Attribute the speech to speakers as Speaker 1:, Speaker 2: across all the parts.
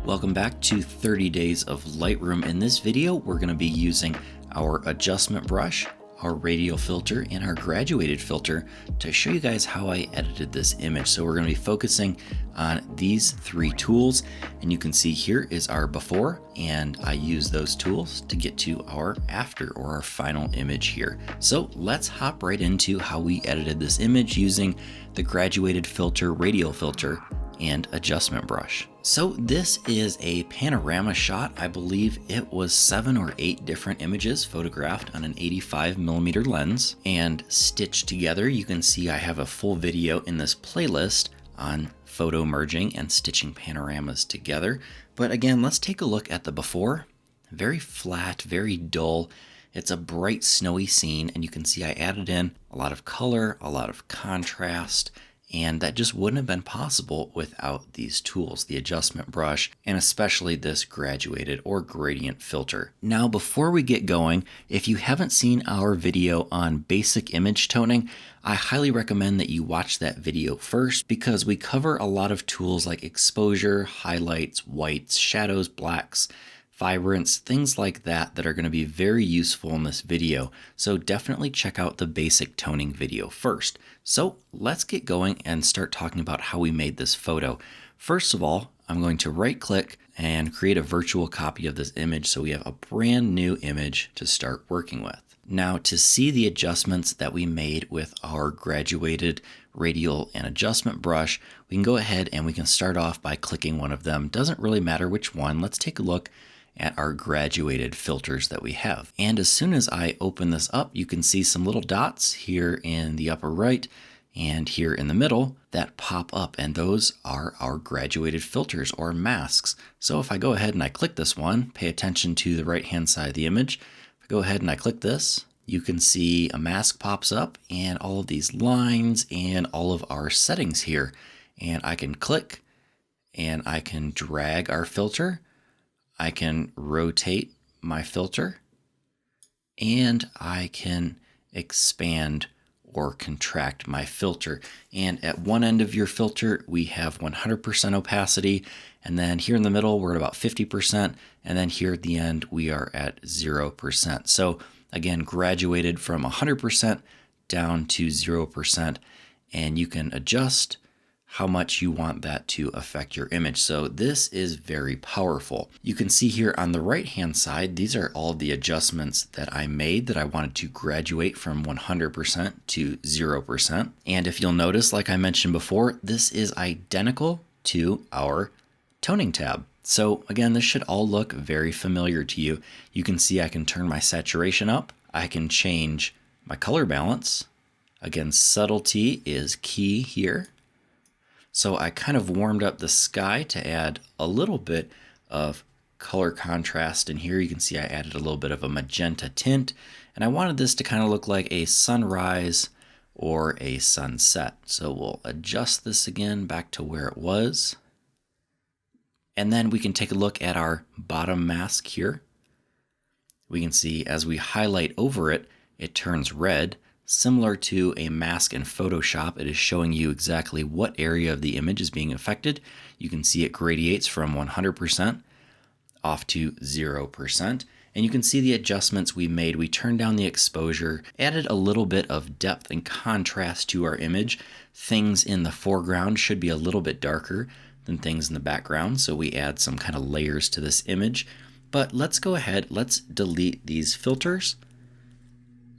Speaker 1: Welcome back to 30 Days of Lightroom. In this video, we're going to be using our adjustment brush, our radial filter, and our graduated filter to show you guys how I edited this image. So we're going to be focusing on these three tools, and you can see here is our before, and I use those tools to get to our after, or our final image here. So let's hop right into how we edited this image using the graduated filter, radial filter, and adjustment brush. So this is a panorama shot. I believe it was 7 or 8 different images photographed on an 85mm lens and stitched together. You can see I have a full video in this playlist on photo merging and stitching panoramas together. But again, let's take a look at the before. Very flat, very dull. It's a bright snowy scene, and you can see I added in a lot of color, a lot of contrast, and that just wouldn't have been possible without these tools, the adjustment brush, and especially this graduated or gradient filter. Now, before we get going, if you haven't seen our video on basic image toning, I highly recommend that you watch that video first, because we cover a lot of tools like exposure, highlights, whites, shadows, blacks, vibrance, things like that that are going to be very useful in this video. So definitely check out the basic toning video first. So let's get going and start talking about how we made this photo. First of all, I'm going to right click and create a virtual copy of this image so we have a brand new image to start working with. Now, to see the adjustments that we made with our graduated radial and adjustment brush, we can go ahead and we can start off by clicking one of them. Doesn't really matter which one. Let's take a look at our graduated filters that we have. And as soon as I open this up, you can see some little dots here in the upper right and here in the middle that pop up, and those are our graduated filters or masks. So if I go ahead and I click this one, pay attention to the right hand side of the image. If I go ahead and I click this, you can see a mask pops up and all of these lines and all of our settings here. And I can click and I can drag our filter. I can rotate my filter, and I can expand or contract my filter. And at one end of your filter, we have 100% opacity. And then here in the middle, we're at about 50%. And then here at the end, we are at 0%. So again, graduated from 100% down to 0%. And you can adjust how much you want that to affect your image. So this is very powerful. You can see here on the right hand side, these are all the adjustments that I made that I wanted to graduate from 100% to 0%. And if you'll notice, like I mentioned before, this is identical to our toning tab. So again, this should all look very familiar to you. You can see I can turn my saturation up. I can change my color balance. Again, subtlety is key here. So I kind of warmed up the sky to add a little bit of color contrast. And here you can see I added a little bit of a magenta tint. And I wanted this to kind of look like a sunrise or a sunset. So we'll adjust this again back to where it was. And then we can take a look at our bottom mask here. We can see as we highlight over it, it turns red. Similar to a mask in Photoshop, it is showing you exactly what area of the image is being affected. You can see it gradiates from 100% off to 0%. And you can see the adjustments we made. We turned down the exposure, added a little bit of depth and contrast to our image. Things in the foreground should be a little bit darker than things in the background, so we add some kind of layers to this image. But let's go ahead, let's delete these filters.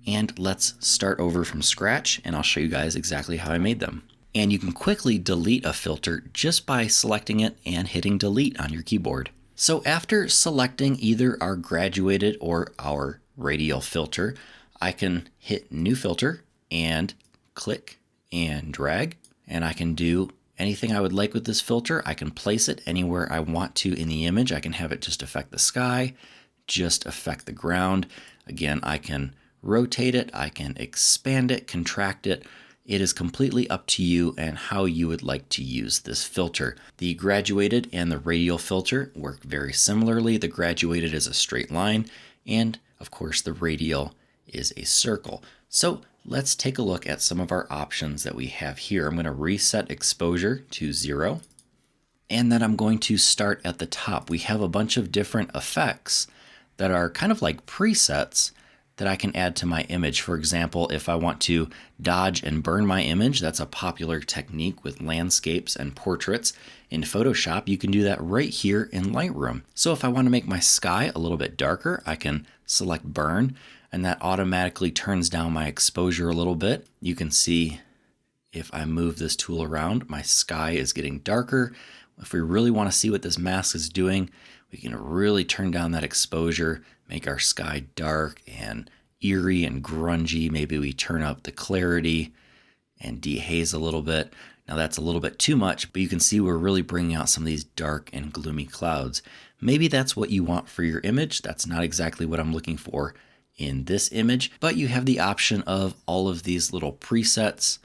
Speaker 1: And let's start over from scratch, and I'll show you guys exactly how I made them. And you can quickly delete a filter just by selecting it and hitting delete on your keyboard. So after selecting either our graduated or our radial filter, I can hit new filter and click and drag, and I can do anything I would like with this filter. I can place it anywhere I want to in the image. I can have it just affect the sky, just affect the ground. Again, I can rotate it, I can expand it, contract it. It is completely up to you and how you would like to use this filter. The graduated and the radial filter work very similarly. The graduated is a straight line, and of course the radial is a circle. So let's take a look at some of our options that we have here. I'm going to reset exposure to 0. And then I'm going to start at the top. We have a bunch of different effects that are kind of like presets that I can add to my image. For example, if I want to dodge and burn my image, that's a popular technique with landscapes and portraits. In Photoshop, you can do that right here in Lightroom. So if I want to make my sky a little bit darker, I can select burn, and that automatically turns down my exposure a little bit. You can see if I move this tool around, my sky is getting darker. If we really want to see what this mask is doing, we can really turn down that exposure, make our sky dark and eerie and grungy. Maybe we turn up the clarity and dehaze a little bit. Now that's a little bit too much, but you can see we're really bringing out some of these dark and gloomy clouds. Maybe that's what you want for your image. That's not exactly what I'm looking for in this image, but you have the option of all of these little presets.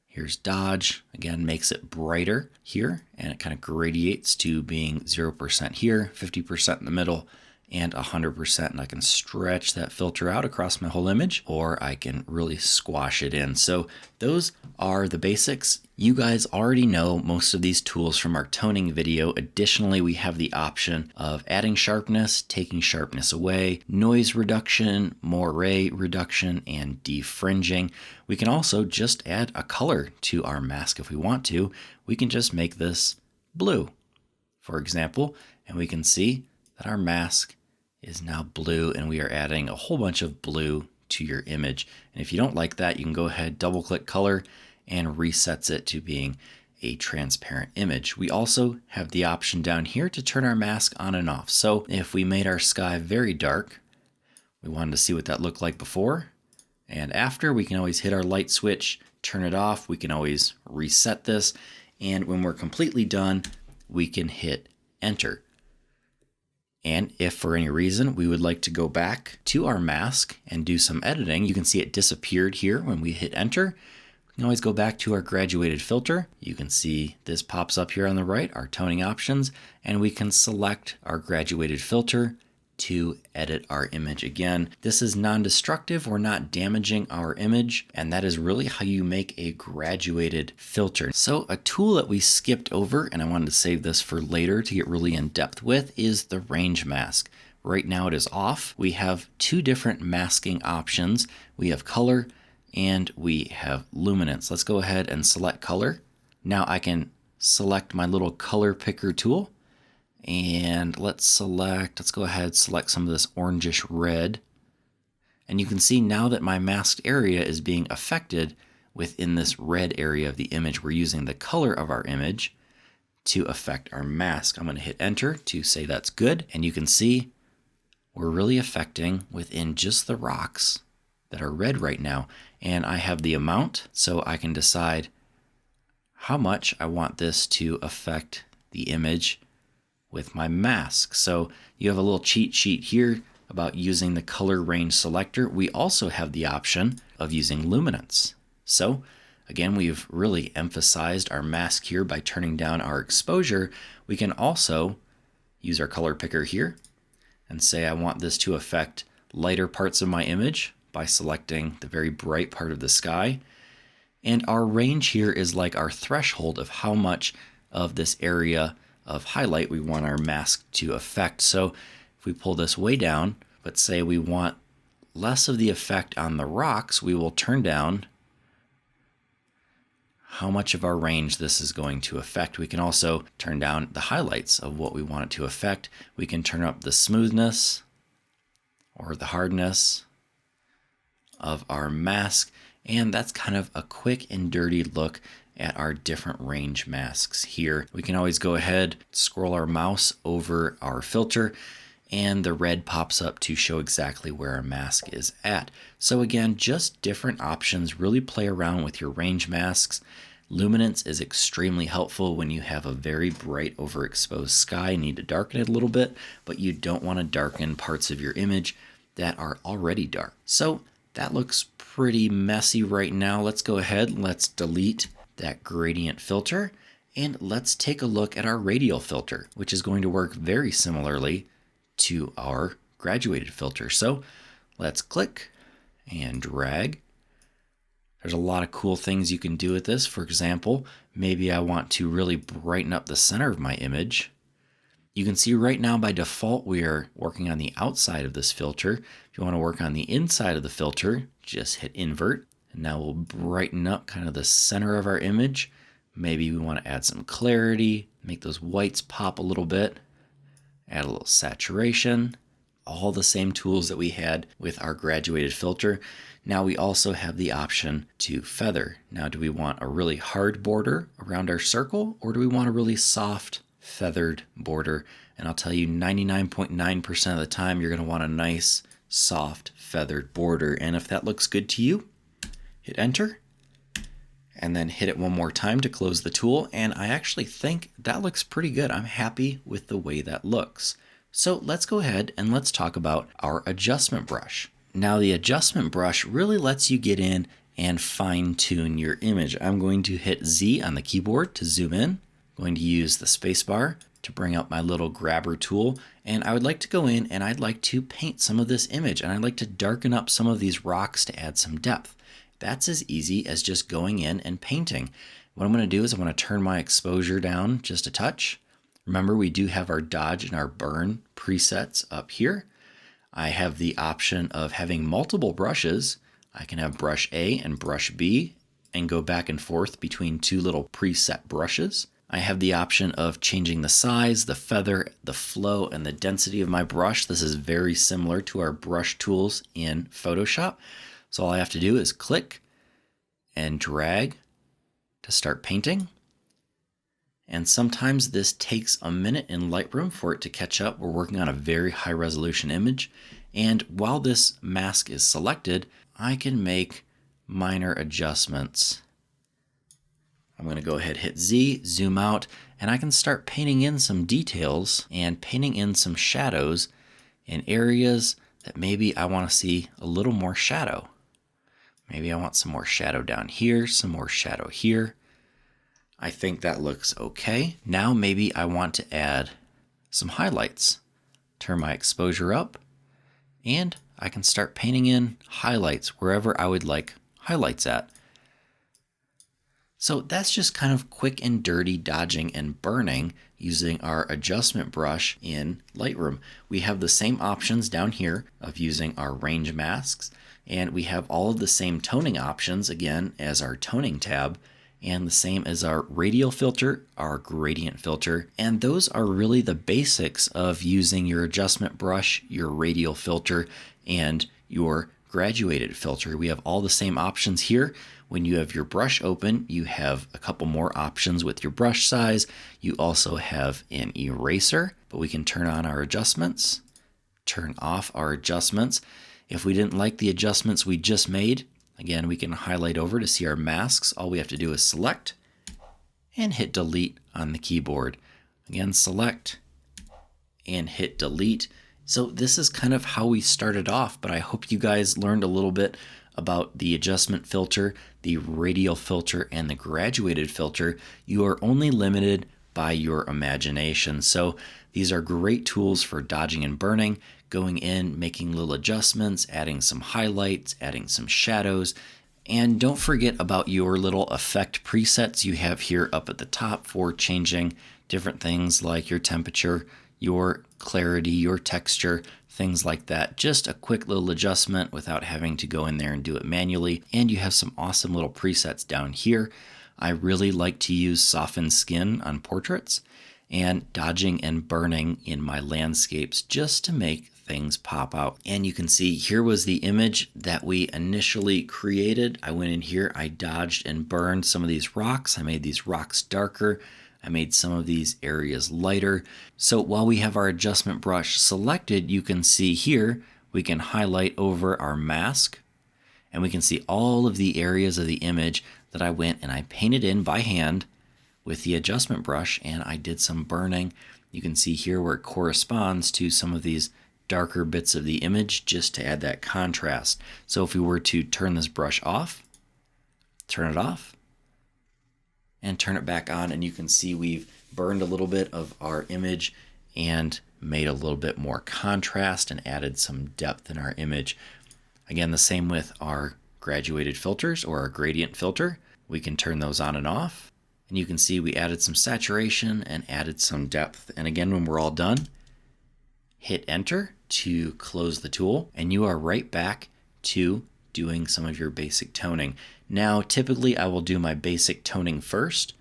Speaker 1: Here's dodge, again, makes it brighter here, and it kind of gradiates to being 0% here, 50% in the middle, and 100%. And I can stretch that filter out across my whole image, or I can really squash it in. So those are the basics. You guys already know most of these tools from our toning video. Additionally, we have the option of adding sharpness, taking sharpness away, noise reduction, moire reduction, and defringing. We can also just add a color to our mask if we want to. We can just make this blue, for example, and we can see that our mask is now blue, and we are adding a whole bunch of blue to your image. And if you don't like that, you can go ahead, double click color, and resets it to being a transparent image. We also have the option down here to turn our mask on and off. So if we made our sky very dark, we wanted to see what that looked like before and after, we can always hit our light switch, turn it off. We can always reset this. And when we're completely done, we can hit enter. And if for any reason we would like to go back to our mask and do some editing, you can see it disappeared here when we hit enter. We can always go back to our graduated filter. You can see this pops up here on the right, our toning options, and we can select our graduated filter to edit our image again. This is non-destructive. We're not damaging our image, and that is really how you make a graduated filter. So a tool that we skipped over, and I wanted to save this for later to get really in depth with, is the range mask. Right now it is off. We have two different masking options. We have color and we have luminance. Let's go ahead and select color. Now I can select my little color picker tool. And let's go ahead, select some of this orangish red. And you can see now that my masked area is being affected within this red area of the image. We're using the color of our image to affect our mask. I'm going to hit enter to say that's good. And you can see we're really affecting within just the rocks that are red right now. And I have the amount, so I can decide how much I want this to affect the image with my mask. So you have a little cheat sheet here about using the color range selector. We also have the option of using luminance. So again, we've really emphasized our mask here by turning down our exposure. We can also use our color picker here and say I want this to affect lighter parts of my image by selecting the very bright part of the sky. And our range here is like our threshold of how much of this area of highlight we want our mask to affect. So if we pull this way down, but say we want less of the effect on the rocks, we will turn down how much of our range this is going to affect. We can also turn down the highlights of what we want it to affect. We can turn up the smoothness or the hardness of our mask. And that's kind of a quick and dirty look at our different range masks here. We can always go ahead, scroll our mouse over our filter, and the red pops up to show exactly where our mask is at. So again, just different options. Really play around with your range masks. Luminance is extremely helpful when you have a very bright overexposed sky. You need to darken it a little bit, but you don't want to darken parts of your image that are already dark. So that looks pretty messy right now. Let's go ahead, let's delete that gradient filter, and let's take a look at our radial filter, which is going to work very similarly to our graduated filter. So let's click and drag. There's a lot of cool things you can do with this. For example, Maybe I want to really brighten up the center of my image. You can see right now by default we are working on the outside of this filter. If you want to work on the inside of the filter, just hit invert. And now we'll brighten up kind of the center of our image. Maybe we want to add some clarity, make those whites pop a little bit, add a little saturation. All the same tools that we had with our graduated filter. Now we also have the option to feather. Now, do we want a really hard border around our circle, or do we want a really soft feathered border? And I'll tell you 99.9% of the time you're going to want a nice soft feathered border. And if that looks good to you, hit enter and then hit it one more time to close the tool. And I actually think that looks pretty good. I'm happy with the way that looks. So let's go ahead and let's talk about our adjustment brush. Now the adjustment brush really lets you get in and fine tune your image. I'm going to hit Z on the keyboard to zoom in. I'm going to use the spacebar to bring up my little grabber tool. And I would like to go in and I'd like to paint some of this image, and I'd like to darken up some of these rocks to add some depth. That's as easy as just going in and painting. What I'm going to do is I'm going to turn my exposure down just a touch. Remember, we do have our dodge and our burn presets up here. I have the option of having multiple brushes. I can have brush A and brush B and go back and forth between two little preset brushes. I have the option of changing the size, the feather, the flow, and the density of my brush. This is very similar to our brush tools in Photoshop. So all I have to do is click and drag to start painting. And sometimes this takes a minute in Lightroom for it to catch up. We're working on a very high resolution image. And while this mask is selected, I can make minor adjustments. I'm going to go ahead, hit Z, zoom out, and I can start painting in some details and painting in some shadows in areas that maybe I want to see a little more shadow. Maybe I want some more shadow down here, some more shadow here. I think that looks okay. Now maybe I want to add some highlights. Turn my exposure up, and I can start painting in highlights wherever I would like highlights at. So that's just kind of quick and dirty dodging and burning using our adjustment brush in Lightroom. We have the same options down here of using our range masks, and we have all of the same toning options again as our toning tab, and the same as our radial filter, our gradient filter. And those are really the basics of using your adjustment brush, your radial filter, and your graduated filter. We have all the same options here. When you have your brush open, you have a couple more options with your brush size. You also have an eraser, but we can turn on our adjustments, turn off our adjustments. If we didn't like the adjustments we just made, again, we can highlight over to see our masks. All we have to do is select and hit delete on the keyboard. Again, select and hit delete. So this is kind of how we started off, but I hope you guys learned a little bit about the adjustment filter, the radial filter, and the graduated filter. You are only limited by your imagination. So these are great tools for dodging and burning, going in, making little adjustments, adding some highlights, adding some shadows. And don't forget about your little effect presets you have here up at the top for changing different things like your temperature, your clarity, your texture, things like that. Just a quick little adjustment without having to go in there and do it manually. And you have some awesome little presets down here. I really like to use softened skin on portraits and dodging and burning in my landscapes just to make things pop out. And you can see here was the image that we initially created. I went in here, I dodged and burned some of these rocks. I made these rocks darker. I made some of these areas lighter. So while we have our adjustment brush selected, you can see here, we can highlight over our mask and we can see all of the areas of the image that I went and I painted in by hand with the adjustment brush, and I did some burning. You can see here where it corresponds to some of these darker bits of the image just to add that contrast. So if we were to turn this brush off, turn it off, and turn it back on, and you can see we've burned a little bit of our image and made a little bit more contrast and added some depth in our image. Again, the same with our graduated filters or our gradient filter. We can turn those on and off. And you can see we added some saturation and added some depth. And again, when we're all done, hit enter to close the tool, and you are right back to doing some of your basic toning. Now, typically I will do my basic toning first,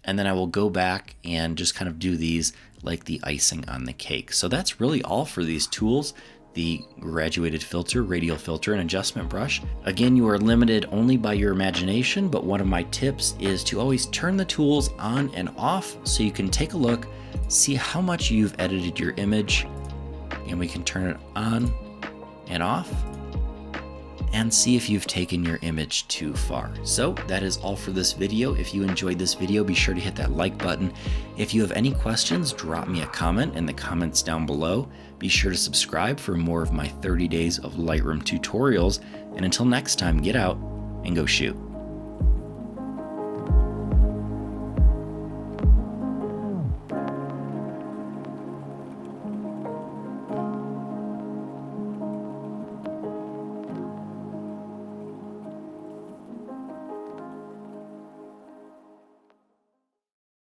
Speaker 1: and then I will go back and just kind of do these like the icing on the cake. So that's really all for these tools: the graduated filter, radial filter, and adjustment brush. Again, you are limited only by your imagination, but one of my tips is to always turn the tools on and off so you can take a look, see how much you've edited your image, and we can turn it on and off and see if you've taken your image too far. So that is all for this video. If you enjoyed this video, be sure to hit that like button. If you have any questions, drop me a comment in the comments down below. Be sure to subscribe for more of my 30 days of Lightroom tutorials. And until next time, get out and go shoot.